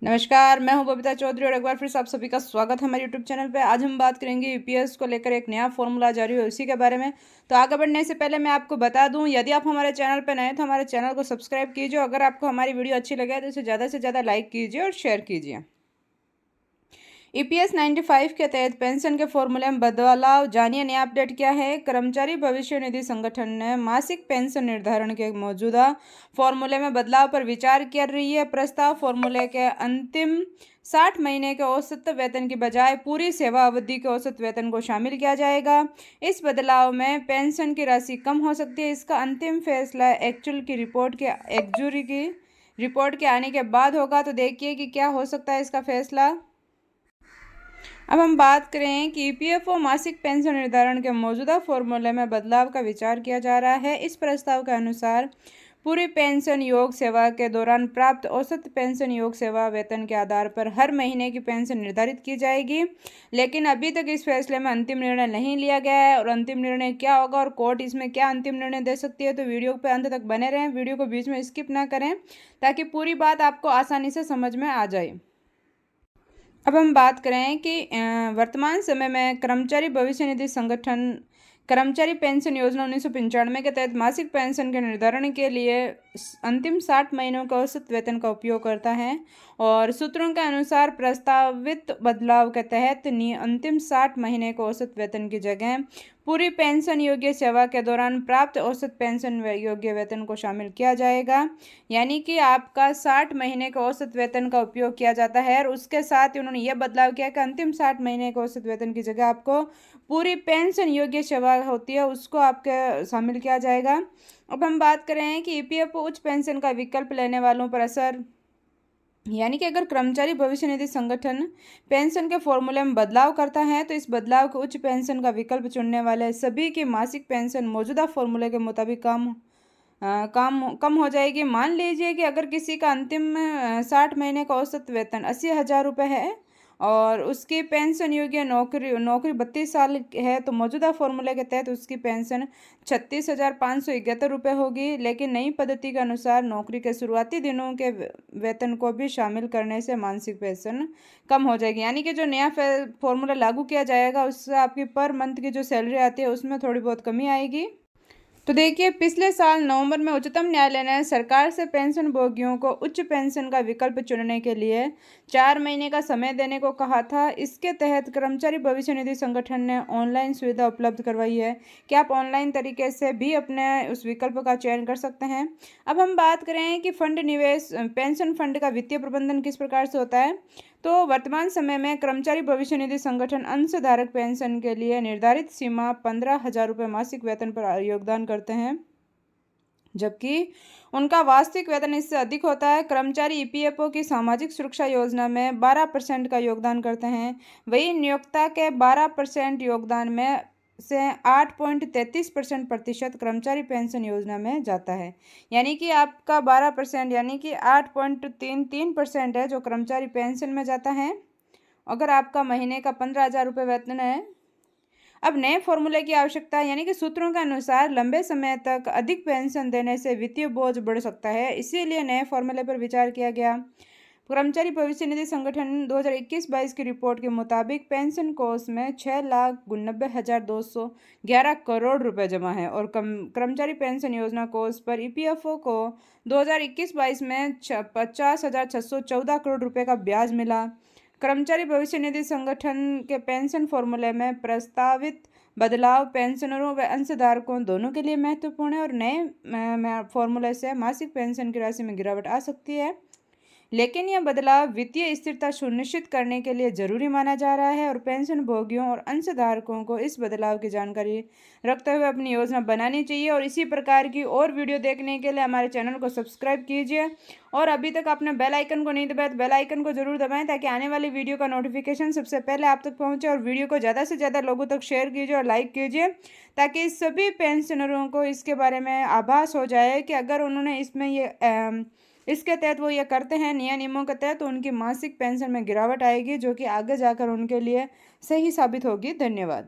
नमस्कार, मैं हूं बबीता चौधरी और एक बार फिर से आप सभी का स्वागत है हमारे यूट्यूब चैनल पे। आज हम बात करेंगे यूपीएस को लेकर एक नया फॉर्मूला जारी हुआ उसी के बारे में। तो आगे बढ़ने से पहले मैं आपको बता दूं, यदि आप हमारे चैनल पे नए हैं तो हमारे चैनल को सब्सक्राइब कीजिए। अगर आपको हमारी वीडियो अच्छी लगे तो इसे ज़्यादा से ज़्यादा लाइक कीजिए और शेयर कीजिए। ईपीएस 95 के तहत पेंशन के फॉर्मूले में बदलाव, जानिए नया अपडेट क्या है। कर्मचारी भविष्य निधि संगठन ने मासिक पेंशन निर्धारण के मौजूदा फॉर्मूले में बदलाव पर विचार कर रही है। प्रस्ताव फॉर्मूले के अंतिम 60 महीने के औसत वेतन की बजाय पूरी सेवा अवधि के औसत वेतन को शामिल किया जाएगा। इस बदलाव में पेंशन की राशि कम हो सकती है। इसका अंतिम फैसला एक्चुअल की रिपोर्ट के आने के बाद होगा। तो देखिए कि क्या हो सकता है इसका फैसला। अब हम बात करें कि ईपीएफओ मासिक पेंशन निर्धारण के मौजूदा फॉर्मूले में बदलाव का विचार किया जा रहा है। इस प्रस्ताव के अनुसार पूरी पेंशन योग सेवा के दौरान प्राप्त औसत पेंशन योग सेवा वेतन के आधार पर हर महीने की पेंशन निर्धारित की जाएगी। लेकिन अभी तक इस फैसले में अंतिम निर्णय नहीं लिया गया है और अंतिम निर्णय क्या होगा और कोर्ट इसमें क्या अंतिम निर्णय दे सकती है। तो वीडियो पे अंत तक बने रहें, वीडियो को बीच में स्किप ना करें ताकि पूरी बात आपको आसानी से समझ में आ जाए। अब हम बात करें कि वर्तमान समय में कर्मचारी भविष्य निधि संगठन कर्मचारी पेंशन योजना 1995 के तहत मासिक पेंशन के निर्धारण के लिए अंतिम 60 महीनों का औसत वेतन का उपयोग करता है और सूत्रों के अनुसार प्रस्तावित बदलाव के तहत अंतिम 60 महीने के औसत वेतन की जगह पूरी पेंशन योग्य सेवा के दौरान प्राप्त औसत पेंशन योग्य वेतन को शामिल किया जाएगा। यानी कि आपका 60 महीने के औसत वेतन का उपयोग किया जाता है और उसके साथ ही उन्होंने यह बदलाव किया कि अंतिम 60 महीने के औसत वेतन की जगह आपको पूरी पेंशन योग्य सेवा होती है उसको आपके शामिल किया जाएगा। अब हम बात करें कि ईपीएफओ उच्च पेंशन का विकल्प लेने वालों पर असर, यानी कि अगर कर्मचारी भविष्य निधि संगठन पेंशन के फॉर्मूले में बदलाव करता है तो इस बदलाव को उच्च पेंशन का विकल्प चुनने वाले सभी की मासिक पेंशन मौजूदा फॉर्मूले के मुताबिक कम हो जाएगी। मान लीजिए कि अगर किसी का अंतिम 60 महीने का औसत वेतन 80,000 रुपये है और उसकी पेंशन योग्य नौकरी 32 साल है तो मौजूदा फॉर्मूले के तहत उसकी पेंशन 36,571 रुपये होगी। लेकिन नई पद्धति के अनुसार नौकरी के शुरुआती दिनों के वेतन को भी शामिल करने से मासिक पेंशन कम हो जाएगी। यानी कि जो नया फॉर्मूला लागू किया जाएगा उससे आपकी पर मंथ की जो सैलरी आती है उसमें थोड़ी बहुत कमी आएगी। तो देखिए, पिछले साल नवंबर में उच्चतम न्यायालय ने सरकार से पेंशन भोगियों को उच्च पेंशन का विकल्प चुनने के लिए 4 महीने का समय देने को कहा था। इसके तहत कर्मचारी भविष्य निधि संगठन ने ऑनलाइन सुविधा उपलब्ध करवाई है कि आप ऑनलाइन तरीके से भी अपने उस विकल्प का चयन कर सकते हैं। अब हम बात करें कि फंड निवेश पेंशन फंड का वित्तीय प्रबंधन किस प्रकार से होता है। तो वर्तमान समय में कर्मचारी भविष्य निधि संगठन अंशधारक पेंशन के लिए निर्धारित सीमा 15,000 रुपये मासिक वेतन पर योगदान करते हैं, जबकि उनका वास्तविक वेतन इससे अधिक होता है। कर्मचारी ईपीएफओ की सामाजिक सुरक्षा योजना में 12% का योगदान करते हैं। वही नियोक्ता के 12% योगदान में से 8.33% प्रतिशत कर्मचारी पेंशन योजना में जाता है। यानी कि आपका 12% यानी कि 8.33% है जो कर्मचारी पेंशन में जाता है अगर आपका महीने का 15,000 रुपये वेतन है। अब नए फॉर्मूले की आवश्यकता है, यानी कि सूत्रों के अनुसार लंबे समय तक अधिक पेंशन देने से वित्तीय बोझ बढ़ सकता है, इसीलिए नए फॉर्मूले पर विचार किया गया। कर्मचारी भविष्य निधि संगठन 2021-22 की रिपोर्ट के मुताबिक पेंशन कोष में 6,89,211 करोड़ रुपए जमा है और कर्मचारी पेंशन योजना कोष पर ईपीएफओ को 2021-22 में 50,614 करोड़ रुपए का ब्याज मिला। कर्मचारी भविष्य निधि संगठन के पेंशन फॉर्मूले में प्रस्तावित बदलाव पेंशनरों व अंशधारकों दोनों के लिए महत्वपूर्ण है और नए फॉर्मूले से मासिक पेंशन की राशि में गिरावट आ सकती है। लेकिन यह बदलाव वित्तीय स्थिरता सुनिश्चित करने के लिए जरूरी माना जा रहा है और पेंशन भोगियों और अंशधारकों को इस बदलाव की जानकारी रखते हुए अपनी योजना बनानी चाहिए। और इसी प्रकार की और वीडियो देखने के लिए हमारे चैनल को सब्सक्राइब कीजिए और अभी तक आपने बेल आइकन को नहीं दबाया तो बेल आइकन को जरूर दबाएं ताकि आने वाली वीडियो का नोटिफिकेशन सबसे पहले आप तक पहुंचे। और वीडियो को ज़्यादा से ज़्यादा लोगों तक शेयर कीजिए और लाइक कीजिए ताकि सभी पेंशनरों को इसके बारे में आभास हो जाए कि अगर उन्होंने इसके तहत वो ये करते हैं नियमों के तहत तो उनकी मासिक पेंशन में गिरावट आएगी जो कि आगे जाकर उनके लिए सही साबित होगी। धन्यवाद।